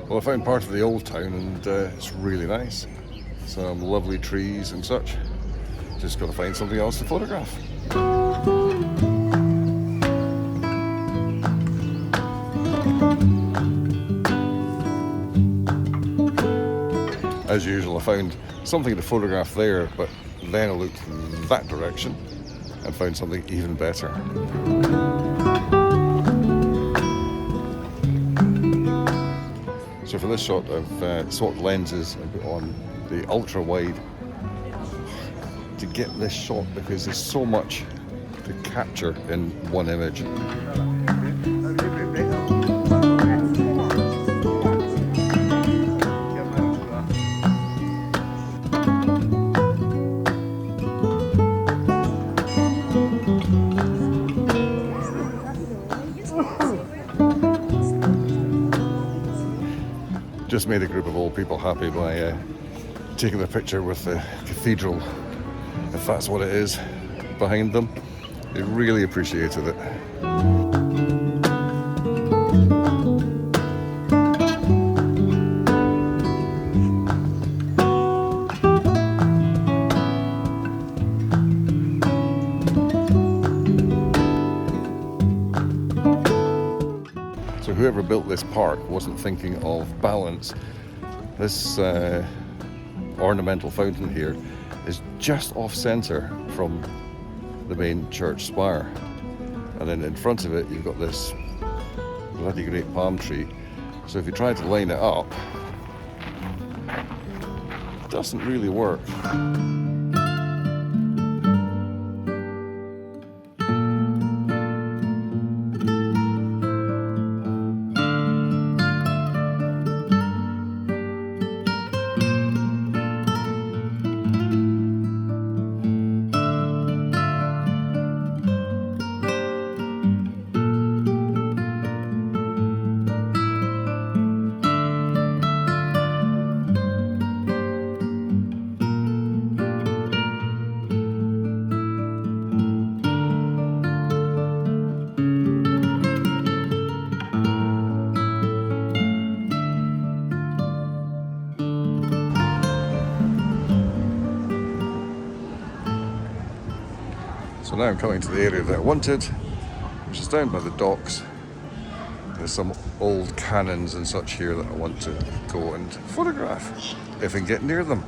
Well, I found part of the old town and it's really nice. Some lovely trees and such. Just got to find something else to photograph. As usual, I found something to photograph there, but then I looked that direction and found something even better. So for this shot, I've swapped lenses and put on the ultra wide to get this shot because there's so much to capture in one image. Just made a group of old people happy by taking a picture with the cathedral, if that's what it is, behind them. They really appreciated it. So whoever built this park wasn't thinking of balance. This ornamental fountain here is just off centre from the main church spire, and then in front of it you've got this bloody great palm tree. So if you try to line it up, it doesn't really work. So now I'm coming to the area that I wanted, which is down by the docks. There's some old cannons and such here that I want to go and photograph, if I can get near them.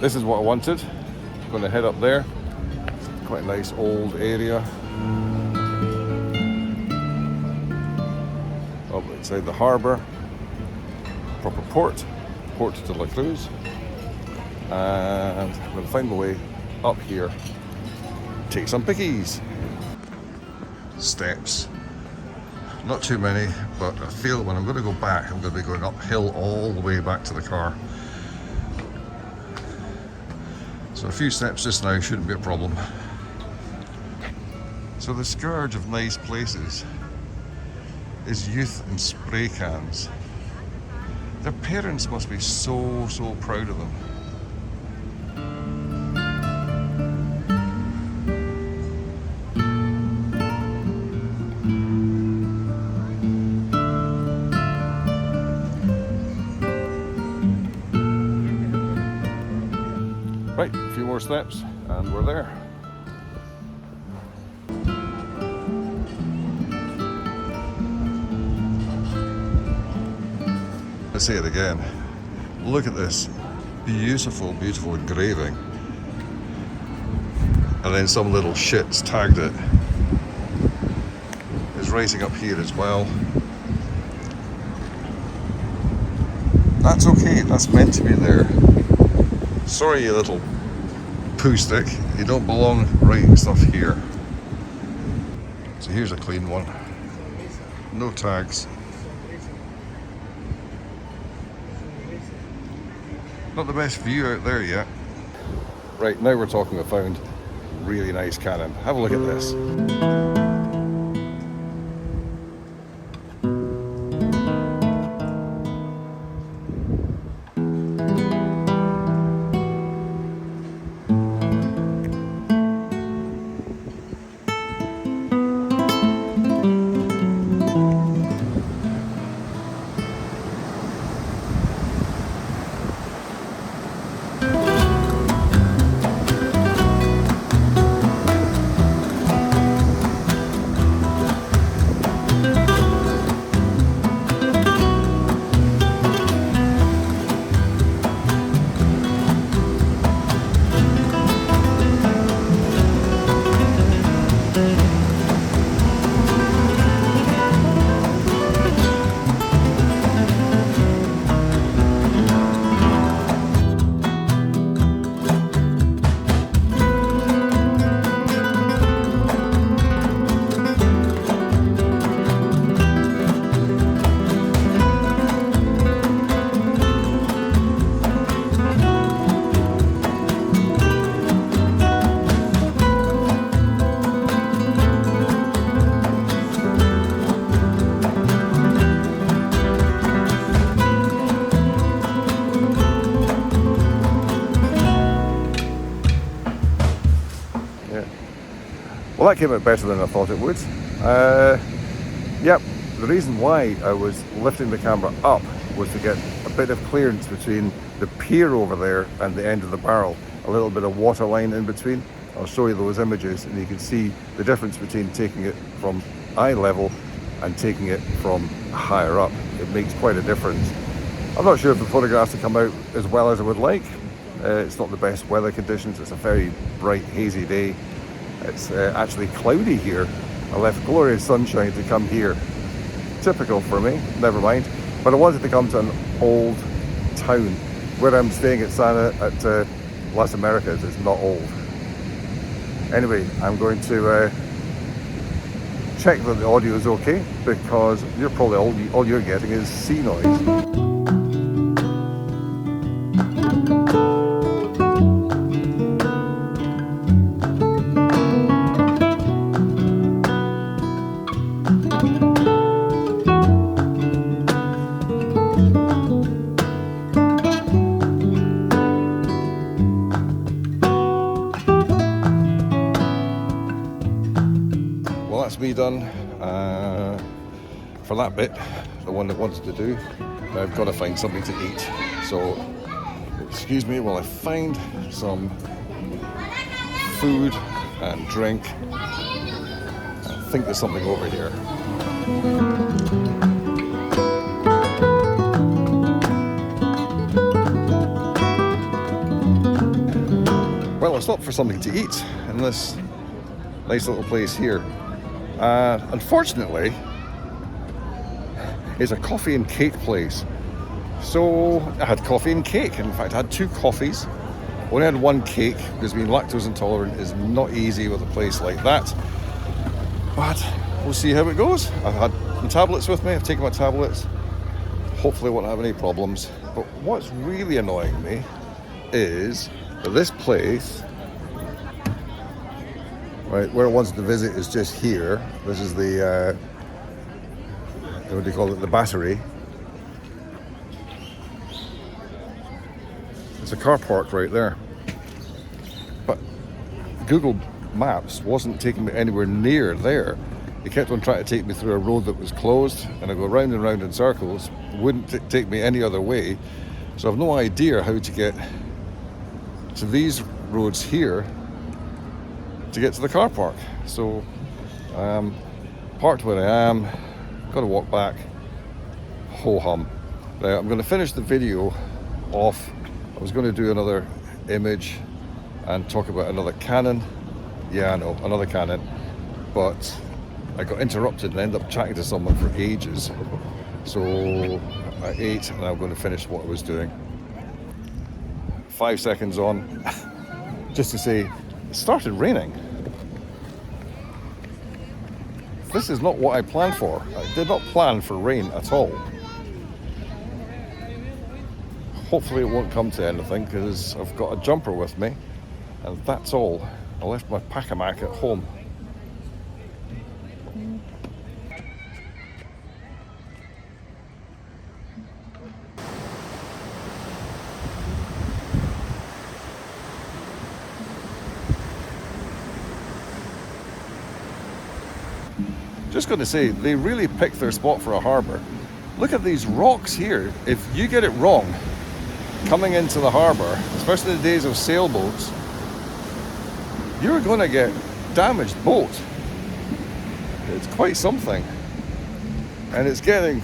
This is what I wanted. I'm going to head up there. Quite a nice old area. Up inside the harbour. Proper port. Port de la Cruz. And I'm going to find my way up here. Take some pickies. Steps. Not too many, but I feel when I'm going to go back, I'm going to be going uphill all the way back to the car. So a few steps just now shouldn't be a problem. So the scourge of nice places is youth and spray cans. Their parents must be so proud of them. Right, a few more steps and we're there. Let's say it again. Look at this beautiful engraving. And then some little shits tagged it. It's writing up here as well. That's okay, that's meant to be there. Sorry, you little poo stick, you don't belong writing stuff here. So here's a clean one. No tags. Not the best view out there yet. Right, now we're talking. I found a really nice cannon. Have a look at this. Well, that came out better than I thought it would. Yep, the reason why I was lifting the camera up was to get a bit of clearance between the pier over there and the end of the barrel. A little bit of water line in between. I'll show you those images and you can see the difference between taking it from eye level and taking it from higher up. It makes quite a difference. I'm not sure if the photographs have come out as well as I would like. It's not the best weather conditions. It's a very bright, hazy day. It's actually cloudy here. I left glorious sunshine to come here. Typical for me, never mind. But I wanted to come to an old town. Where I'm staying at Las Americas is not old. Anyway, I'm going to check that the audio is okay, because you're probably all you're getting is sea noise. That's me done for that bit, the one that wanted to do. Now I've got to find something to eat, so excuse me while I find some food and drink. I think there's something over here. Well, I stopped for something to eat in this nice little place here. Unfortunately, it's a coffee and cake place. So I had coffee and cake. In fact, I had 2 coffees. Only had 1 cake because being lactose intolerant is not easy with a place like that. But we'll see how it goes. I've had my tablets with me. I've taken my tablets. Hopefully I won't have any problems. But what's really annoying me is that this place, right, where I wanted to visit is just here. This is the, what do you call it, the Battery. There's a car park right there. But Google Maps wasn't taking me anywhere near there. It kept on trying to take me through a road that was closed, and I go round and round in circles. It wouldn't take me any other way. So I've no idea how to get to these roads here to get to the car park. So parked where I am, got to walk back, ho-hum. Now I'm going to finish the video off. I was going to do another image and talk about another cannon. Yeah, I know, another cannon. But I got interrupted and ended up chatting to someone for ages. So I ate and I'm going to finish what I was doing. 5 seconds on, just to say, it started raining. This is not what I planned for. I did not plan for rain at all. Hopefully it won't come to anything because I've got a jumper with me. And that's all. I left my pack-a-mac at home. Just going to say, they really picked their spot for a harbour. Look at these rocks here. If you get it wrong, coming into the harbour, especially in the days of sailboats, you're going to get damaged boat. It's quite something. And it's getting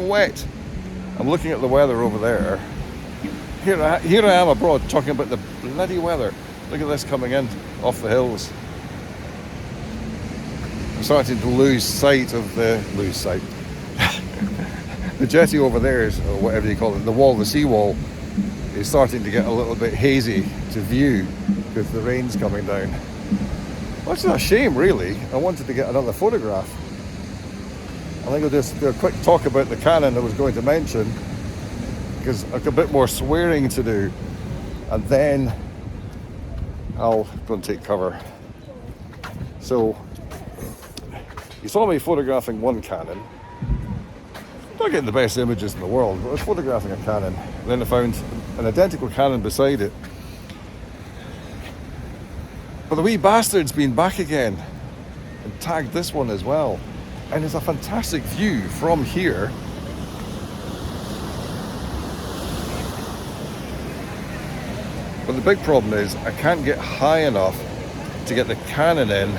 wet. I'm looking at the weather over there. Here I am abroad talking about the bloody weather. Look at this coming in off the hills. I'm starting to lose sight. The jetty over there is, or whatever you call it, the seawall, is starting to get a little bit hazy to view because the rain's coming down. Well, it's a shame, really. I wanted to get another photograph. I think I'll just do a quick talk about the Canon I was going to mention, because I've got a bit more swearing to do, and then I'll go and take cover. So, you saw me photographing one Canon. Not getting the best images in the world, but I was photographing a Canon. And then I found an identical Canon beside it. But the wee bastard's been back again and tagged this one as well. And it's a fantastic view from here. But the big problem is I can't get high enough to get the Canon in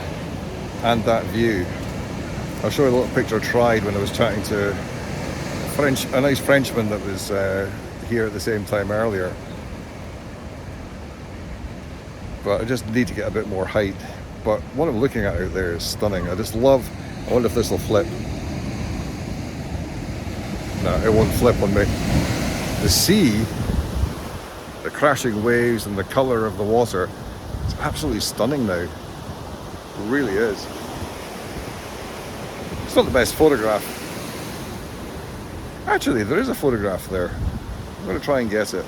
and that view. I'll show you a little picture I tried when I was chatting to a nice Frenchman that was here at the same time earlier. But I just need to get a bit more height. But what I'm looking at out there is stunning. I wonder if this will flip. No, it won't flip on me. The sea, the crashing waves and the colour of the water, it's absolutely stunning now. It really is. It's not the best photograph. Actually, there is a photograph there. I'm going to try and guess it.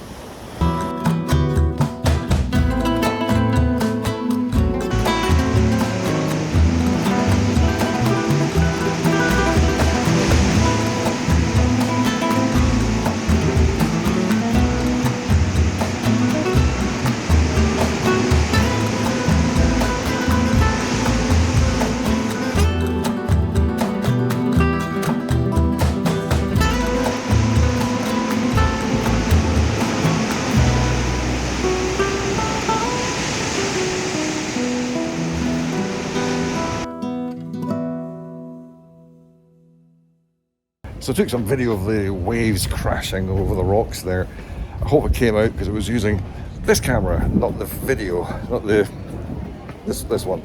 So I took some video of the waves crashing over the rocks there. I hope it came out because I was using this camera, not the video, not this one.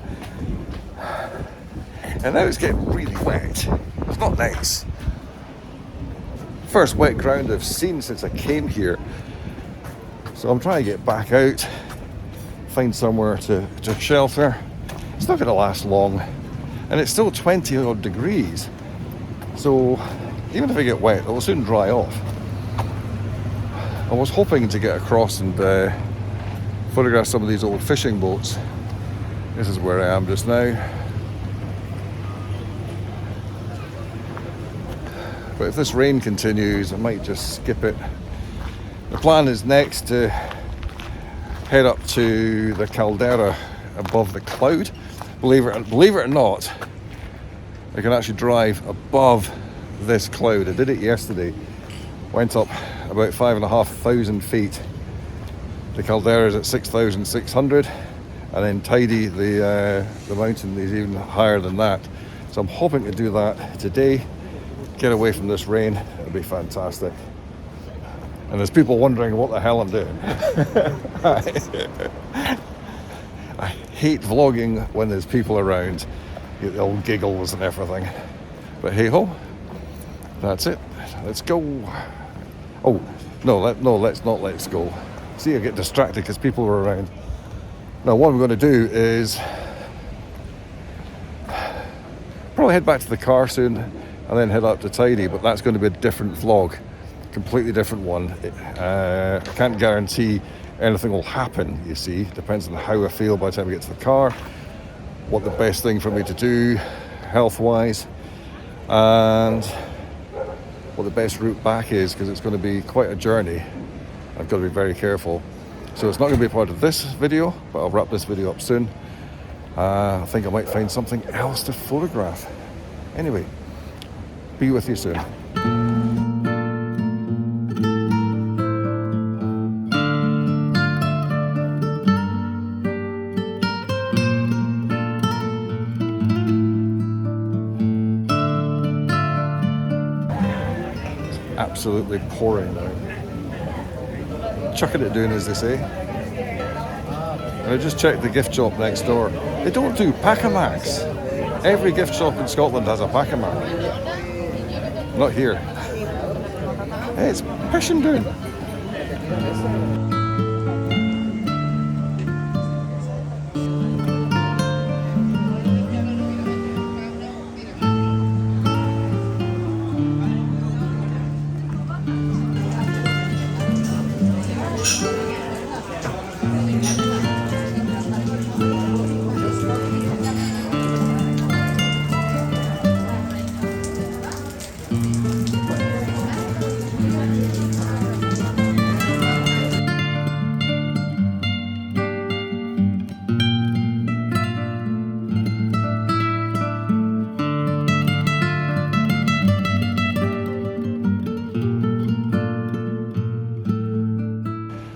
And now it's getting really wet. It's not nice. First wet ground I've seen since I came here. So I'm trying to get back out, find somewhere to shelter. It's not going to last long. And it's still 20 odd degrees. So even if I get wet, it will soon dry off. I was hoping to get across and photograph some of these old fishing boats. This is where I am just now. But if this rain continues, I might just skip it. The plan is next to head up to the caldera above the cloud. Believe it or not, I can actually drive above this cloud. I did it yesterday. Went up about 5,500 feet. The caldera is at 6,600, and then Tidy, the mountain, is even higher than that. So I'm hoping to do that today. Get away from this rain. It'll be fantastic. And there's people wondering what the hell I'm doing. I hate vlogging when there's people around. You get the old giggles and everything. But hey ho, that's it. Let's go. Oh, let's go. See, I get distracted because people are around. Now, what I'm going to do is probably head back to the car soon and then head up to Tidy, but that's going to be a different vlog, completely different one. I can't guarantee anything will happen, you see. Depends on how I feel by the time I get to the car, what the best thing for me to do health-wise, and what the best route back is, because it's going to be quite a journey. I've got to be very careful. So it's not going to be part of this video, but I'll wrap this video up soon. I think I might find something else to photograph. Anyway, be with you soon. It's absolutely pouring now. Chucking it down, as they say. And I just checked the gift shop next door. They don't do Packamax. Every gift shop in Scotland has a Packamax. Not here. Hey, it's pushing down.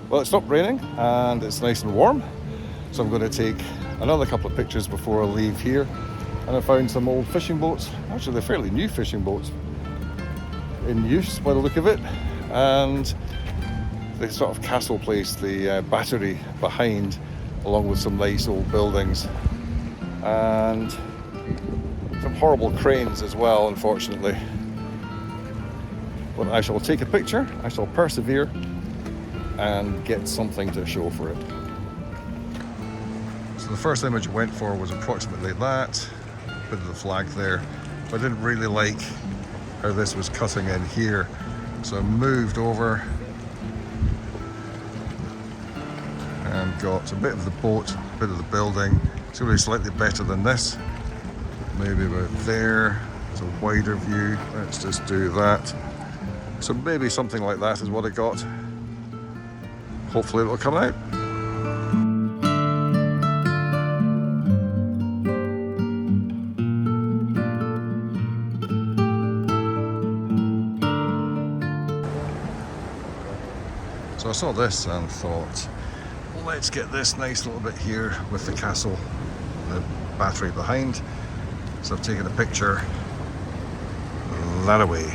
Well, it stopped raining and it's nice and warm, so I'm going to take another couple of pictures before I leave here. And I found some old fishing boats, actually they're fairly new fishing boats in use by the look of it, and the sort of castle place, the battery behind, along with some nice old buildings and some horrible cranes as well, unfortunately. But I shall take a picture, I shall persevere and get something to show for it. So the first image I went for was approximately that, bit of the flag there, but I didn't really like how this was cutting in here, so I moved over and got a bit of the boat, a bit of the building. It's going to be slightly better than this, maybe about there. It's a wider view. Let's just do that. So maybe something like that is what I got. Hopefully it'll come out. So I saw this and thought, let's get this nice little bit here with the castle, the battery behind. So I've taken a picture that away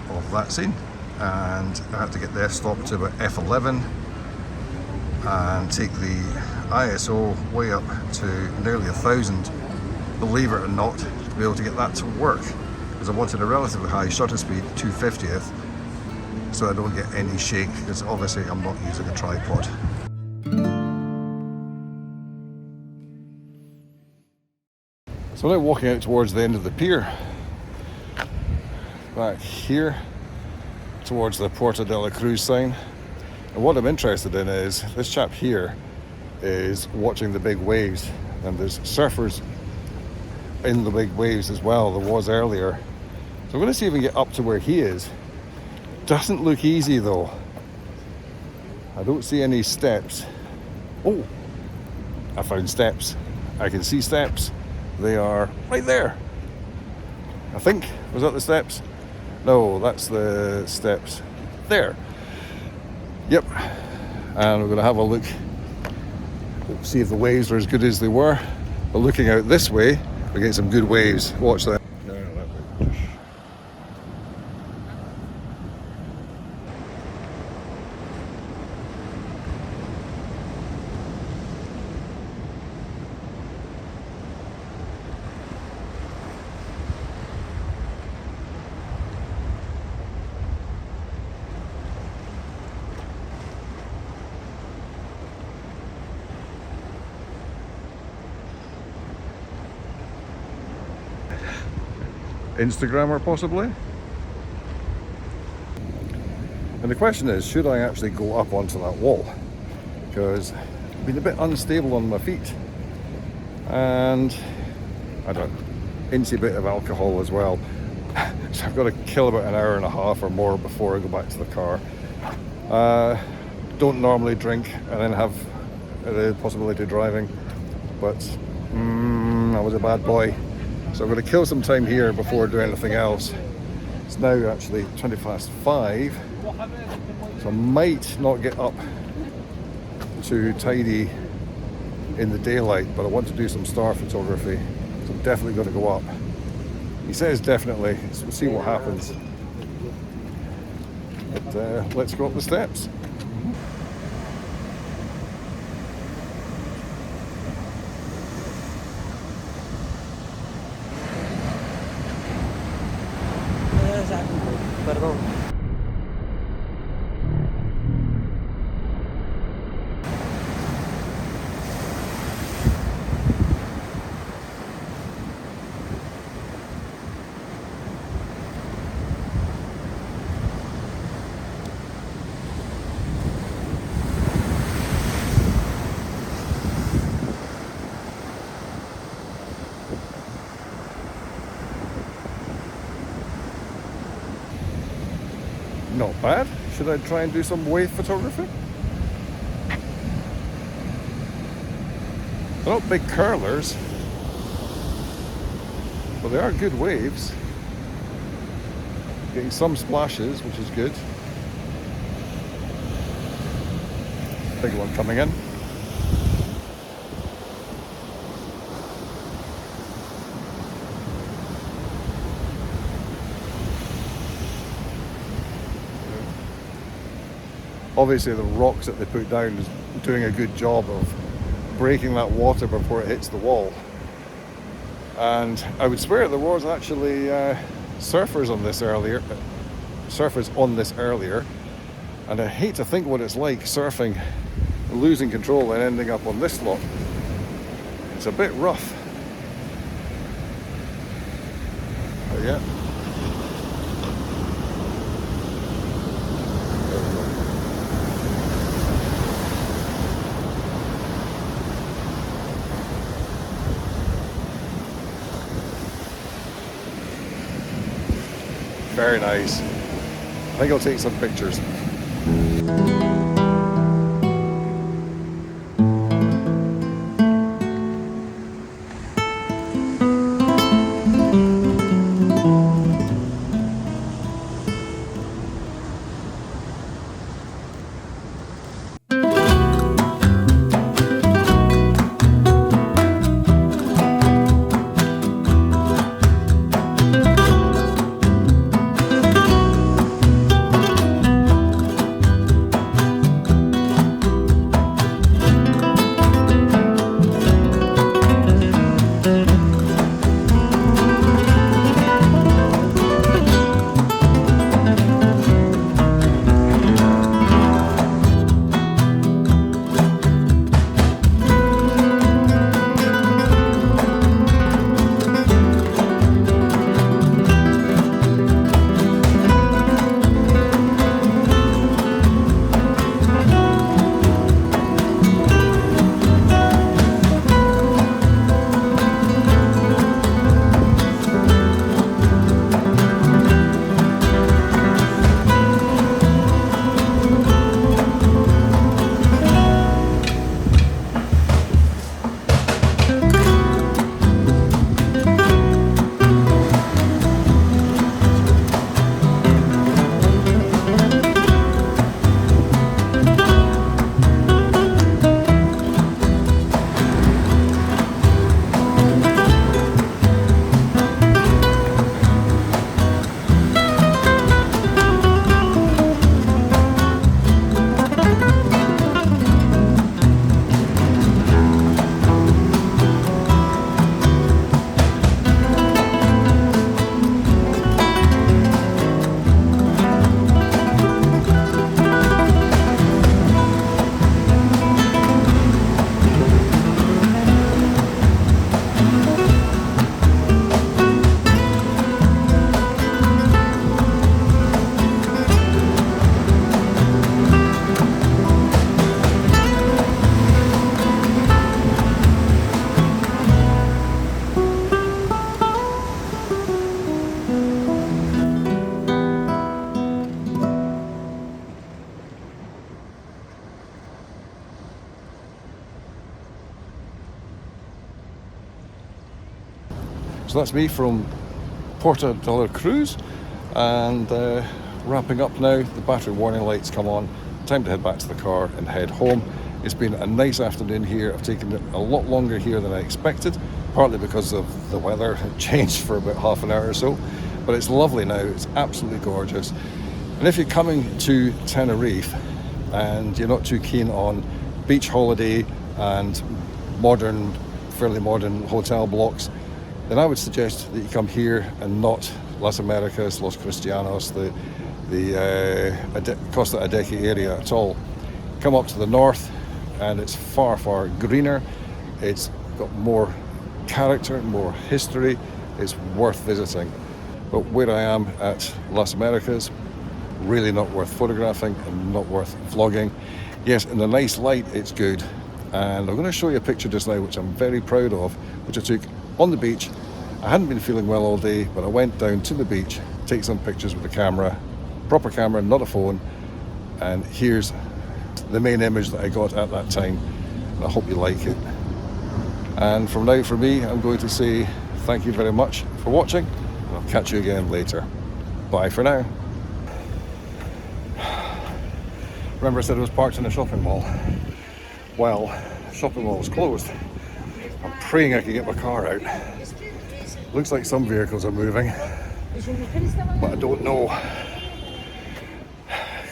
of that scene. And I had to get the f-stop to about f11 and take the ISO way up to nearly 1,000, believe it or not, to be able to get that to work, because I wanted a relatively high shutter speed, 250th, so I don't get any shake, because obviously I'm not using a tripod. So now walking out towards the end of the pier, back here towards the Puerto de la Cruz sign. And what I'm interested in is this chap here is watching the big waves, and there's surfers in the big waves as well. There was earlier, so I'm going to see if we can get up to where he is. Doesn't look easy though. I don't see any steps. Oh, I found steps. I can see steps. They are right there, I think. Was that the steps? No, that's the steps there. Yep. And we're going to have a look, see if the waves are as good as they were. But looking out this way, we get some good waves. Watch that. No, that way. Instagrammer possibly. And the question is, should I actually go up onto that wall? Because I've been a bit unstable on my feet. And I don't know, incy bit of alcohol as well. So I've got to kill about an hour and a half or more before I go back to the car. Don't normally drink and then have the possibility of driving, but I was a bad boy. So I'm going to kill some time here before doing anything else. It's now actually 5:20, so I might not get up to tidy in the daylight, but I want to do some star photography, so I'm definitely going to go up. He says definitely, so we'll see what happens. But let's go up the steps. Perdón. Not bad. Should I try and do some wave photography? They're not big curlers, but they are good waves. Getting some splashes, which is good. Big one coming in. Obviously the rocks that they put down is doing a good job of breaking that water before it hits the wall. And I would swear there was actually surfers on this earlier, and I hate to think what it's like surfing, losing control and ending up on this lot. It's a bit rough. But yeah. Very nice. I think I'll take some pictures. So that's me from Puerto de Cruz, and wrapping up now. The battery warning lights come on. Time to head back to the car and head home. It's been a nice afternoon here. I've taken it a lot longer here than I expected, partly because of the weather. It changed for about half an hour or so, but it's lovely now. It's absolutely gorgeous. And if you're coming to Tenerife and you're not too keen on beach holiday and fairly modern hotel blocks, then I would suggest that you come here and not Las Americas, Los Cristianos, the Costa Adeje area at all. Come up to the north and it's far, far greener. It's got more character, more history. It's worth visiting. But where I am at Las Americas, really not worth photographing and not worth vlogging. Yes, in the nice light, it's good. And I'm going to show you a picture just now, which I'm very proud of, which I took on the beach. I hadn't been feeling well all day, but I went down to the beach, take some pictures with a camera, proper camera, not a phone. And here's the main image that I got at that time. And I hope you like it. And from now, for me, I'm going to say thank you very much for watching, and I'll catch you again later. Bye for now. Remember I said I was parked in a shopping mall? Well, the shopping mall was closed. I'm praying I can get my car out. Looks like some vehicles are moving, but I don't know.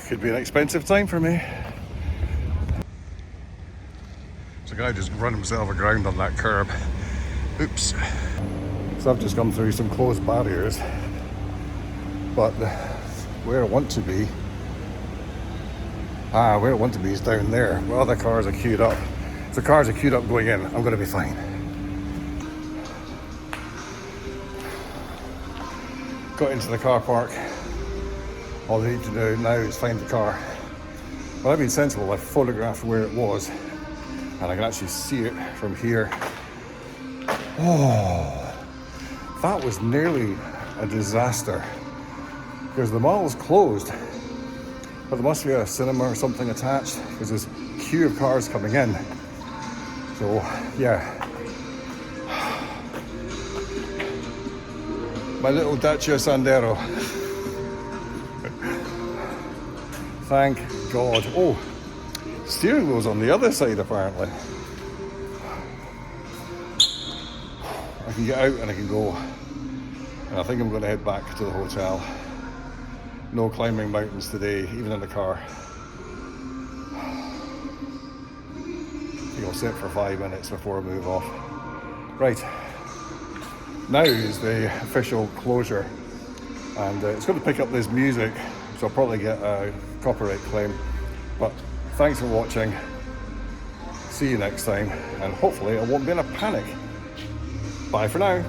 Could be an expensive time for me. So a guy just run himself aground on that curb. Oops. So I've just come through some closed barriers, but where I want to be, is down there, where other cars are queued up. If the cars are queued up going in, I'm going to be fine. Got into the car park. All I need to do now is find the car. But I've been sensible. I photographed where it was, and I can actually see it from here. Oh, that was nearly a disaster, because the mall is closed. But there must be a cinema or something attached, because there's a queue of cars coming in. So, yeah. My little Dacia Sandero. Thank God. Oh, steering wheel's on the other side apparently. I can get out and I can go. And I think I'm going to head back to the hotel. No climbing mountains today, even in the car. I think I'll sit for 5 minutes before I move off. Right. Now is the official closure, and it's going to pick up this music, so I'll probably get a copyright claim. But thanks for watching. See you next time, and hopefully I won't be in a panic. Bye for now.